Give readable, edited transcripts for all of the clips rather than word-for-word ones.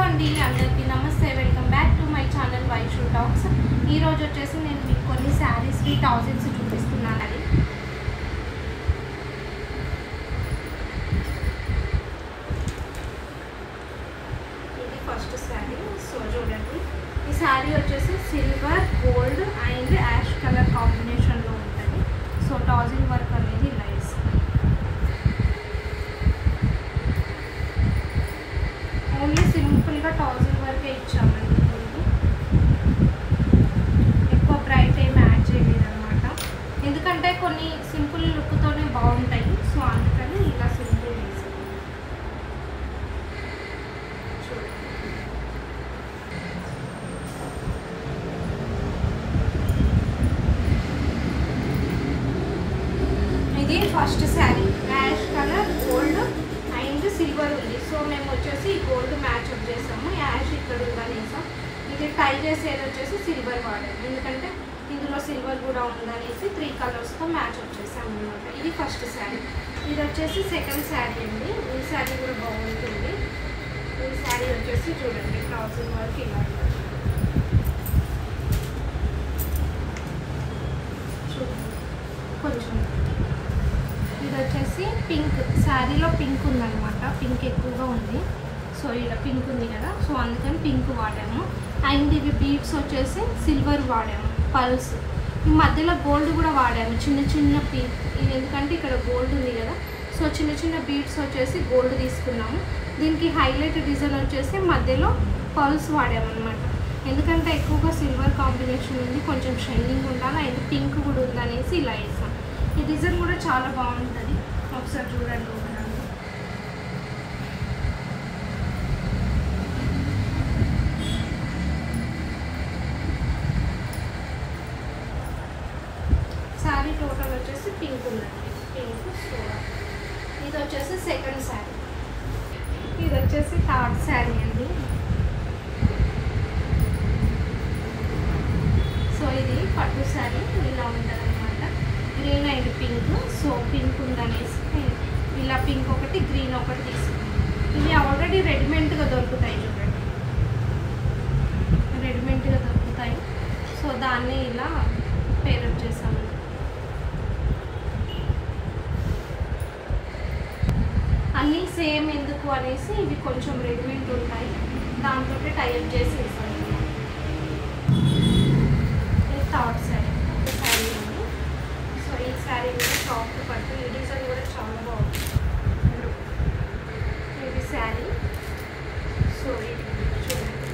అండి అందరికీ నమస్తే, welcome back to my channel Vaishu talks. ఈరోజు వచ్చేసి నేను మీకు కొన్ని శారీస్వి టాజిల్స్ చూపిస్తున్నానండి. ఇది ఫస్ట్ శారీ. సో చూడండి, ఈ శారీ వచ్చేసి silver, gold and ash colour కాంబినేషన్లో ఉంటుంది. సో టాజిల్ వర్క్ అనేది ఇలా ఇస్తాం. ఓన్లీ సింపుల్గా టాజిల్ వర్కే ఇచ్చామండి. ఎక్కువ బ్రైట్ ఏమి యాడ్ చేయలేదు అనమాట, ఎందుకంటే కొన్ని సింపుల్ లుక్తోనే బాగుంటాయి. సో అందుకని ఇలా సింపుల్ వేసాం. చూడండి, ఇది first saree. Ash colour, gold and silver ఉంది. సో మేము వచ్చేసి గోల్డ్ మ్యాచ్ అప్ చేసాము. యాష్ ఇక్కడ ఉందని వేసాం. ఇది టై చేసేది వచ్చేసి సిల్వర్ వాడాము, ఎందుకంటే ఇందులో సిల్వర్ కూడా ఉందనేసి 3 కలర్స్తో మ్యాచ్ అప్ చేసాము అనమాట. ఇది ఫస్ట్ శారీ. ఇది వచ్చేసి సెకండ్ శారీ అండి. ఈ శారీ కూడా బాగుంటుంది. ఈ శారీ వచ్చేసి చూడండి, ట్రౌజర్ వర్క్ ఇలా చూడండి కొంచెం. ఇది వచ్చేసి పింక్, శారీలో పింక్ ఉందన్నమాట. పింక్ ఎక్కువగా ఉంది. సో ఇలా పింక్ ఉంది కదా, సో అందుకని పింక్ వాడాము. అండ్ ఇవి బీడ్స్ వచ్చేసి సిల్వర్ వాడాము, పల్స్. ఈ మధ్యలో గోల్డ్ కూడా వాడాము, చిన్న చిన్న ఇది ఎందుకంటే ఇక్కడ గోల్డ్ ఉంది కదా, సో చిన్న చిన్న బీడ్స్ వచ్చేసి గోల్డ్ తీసుకున్నాము. దీనికి హైలైట్ డిజైన్ వచ్చేసి మధ్యలో పల్స్ వాడాము అనమాట, ఎందుకంటే ఎక్కువగా సిల్వర్ కాంబినేషన్ ఉంది, కొంచెం షైనింగ్ ఉండాలి. అండ్ పింక్ కూడా ఉందనేసి ఇలా వేసాం. ఈ డిజైన్ కూడా చాలా బాగుంటుంది, ఒకసారి చూడండి. శారీ టోటల్ వచ్చేసి పింక్ ఉందండి, పింక్. సో ఇది వచ్చేసి సెకండ్ శారీ. ఇది వచ్చేసి థర్డ్ శారీ అండి. సో ఇది పట్టు శారీ ఇలా ఉంటుంది అనమాట, green and pink. So pink ఉందనేసి ఇలా పింక్ ఒకటి, గ్రీన్ ఒకటి తీసుకున్నాం. ఇవి ఆల్రెడీ రెడీమేడ్గా దొరుకుతాయి చూడండి, రెడీమేడ్గా దొరుకుతాయి. సో దాన్ని ఇలా పేరప్ చేసాము. అన్నీ సేమ్ ఎందుకు అనేసి ఇవి కొంచెం రెడీమేడ్ ఉంటాయి, దాంతో టైప్ చేసి వేసాను. ఇది థర్డ్ శారీ. శారీ ఉంది. సో ఈ శారీ కూడా సాఫ్ట్ పట్టు. ఈ డిజైన్ కూడా చాలా బాగుంది. ఇది శారీ. సో ఇది చూడండి,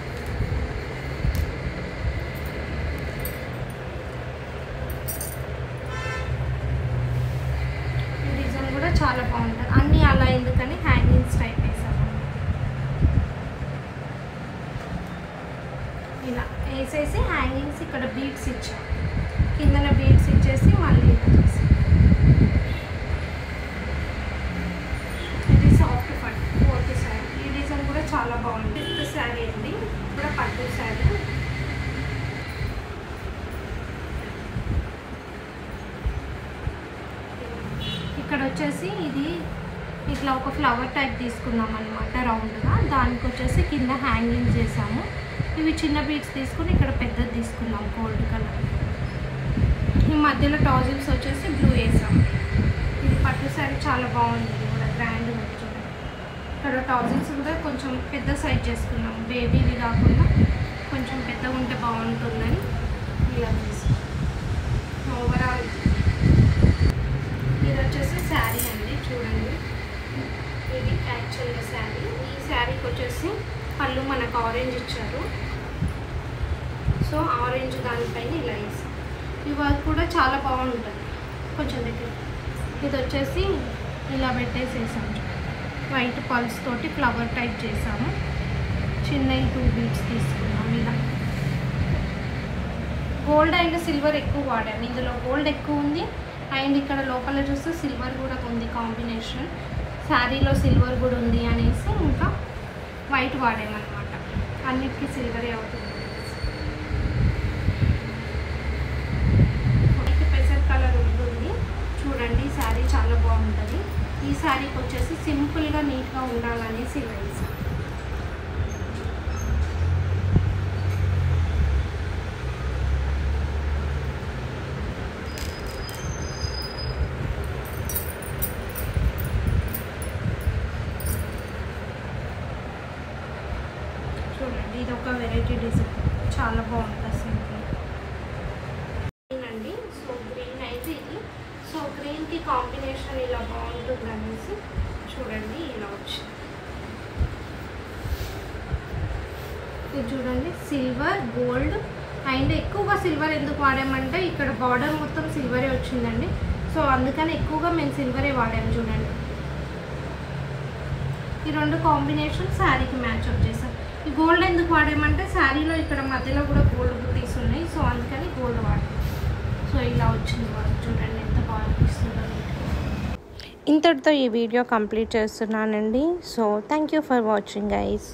ఈ డిజైన్ కూడా చాలా బాగుంటుంది. అన్నీ అలా ఎందుకని హ్యాంగింగ్స్ టైప్ వేసాము. ఇలా వేసేసి హ్యాంగింగ్స్ ఇక్కడ బీడ్స్ ఇచ్చాం, కిందన బీడ్స్ ఇచ్చేసి మళ్ళీ ఇలా చేసి. ఇది సాఫ్ట్ పట్టు, ఫోర్త్ శారీ. ఈ డిజైన్ కూడా చాలా బాగుంది. ఫిఫ్త్ శారీ అండి, కూడా పట్టు శారీ. ఇక్కడ వచ్చేసి ఇది ఇట్లా ఒక ఫ్లవర్ టైప్ తీసుకున్నాం అనమాట, రౌండ్గా. దానికి వచ్చేసి కింద హ్యాంగింగ్ చేసాము. ఇవి చిన్న బీడ్స్ తీసుకుని ఇక్కడ పెద్దది తీసుకున్నాం, గోల్డ్ కలర్. ఈ మధ్యలో టాజిల్స్ వచ్చేసి బ్లూ వేసాము. ఇది పట్టు శారీ చాలా బాగుంది, ఇది కూడా గ్రాండ్ వచ్చింది. ఇక్కడ టాజిల్స్ కూడా కొంచెం పెద్ద సైజ్ చేసుకున్నాము, బేబీవి కాకుండా కొంచెం పెద్దగా ఉంటే బాగుంటుందని ఇలా తీసుకున్నాం. ఓవరాల్ ఇది వచ్చేసి శారీ అండి, చూడండి. ఇది యాక్చువల్గా శారీ. ఈ శారీకి వచ్చేసి పళ్ళు మనకు ఆరెంజ్ ఇచ్చారు. సో ఆరెంజ్ దానిపైన ఇలా వేసాం. ఈ వర్క్ కూడా చాలా బాగుంటుంది, కొంచెం దగ్గర. ఇది వచ్చేసి ఇలా పెట్టేసేసాము, వైట్ పల్స్ తోటి ఫ్లవర్ టైప్ చేసాము. చిన్న 2 బీడ్స్ తీసుకున్నాం. ఇలా గోల్డ్ అండ్ సిల్వర్ ఎక్కువ వాడాము. ఇందులో గోల్డ్ ఎక్కువ ఉంది అండ్ ఇక్కడ లోపల చూస్తే సిల్వర్ కూడా ఉంది కాంబినేషన్. శారీలో సిల్వర్ కూడా ఉంది అనేసి ఇంకా వైట్ వాడామన్నమాట, అన్నిటికీ సిల్వరే అవుతుంది. పెసర్ కలర్ ఉంటుంది చూడండి, శారీ చాలా బాగుంటుంది. ఈ శారీకి వచ్చేసి సింపుల్గా నీట్గా ఉండాలనేసి ఇలా వేసాను. చూడండి ఇది ఒక వెరైటీ డిజైన్, చాలా బాగుంటుంది అసలు అండి. సో గ్రీన్ అయితే ఇది, సో గ్రీన్కి కాంబినేషన్ ఇలా బాగుంటుంది అనేసి చూడండి ఇలా వచ్చింది. ఇది చూడండి సిల్వర్ గోల్డ్, అండ్ ఎక్కువగా సిల్వర్ ఎందుకు వాడామంటే ఇక్కడ బార్డర్ మొత్తం సిల్వరే వచ్చిందండి, సో అందుకని ఎక్కువగా మేము సిల్వరే వాడాము. చూడండి ఈ రెండు కాంబినేషన్ శారీకి మ్యాచ్ అప్ చేసాం. ఈ గోల్డ్ ఎందుకు వాడామంటే శారీలో ఇక్కడ మధ్యలో కూడా గోల్డ్ బుటీస్ ఉన్నాయి, సో అందుకని గోల్డ్ వాడాం. సో ఇలా వచ్చింది వాళ్ళు, చూడండి ఎంత బాగా అనిపిస్తుందో. ఇంతటితో ఈ వీడియో కంప్లీట్ చేస్తున్నానండి. So thank you for watching guys.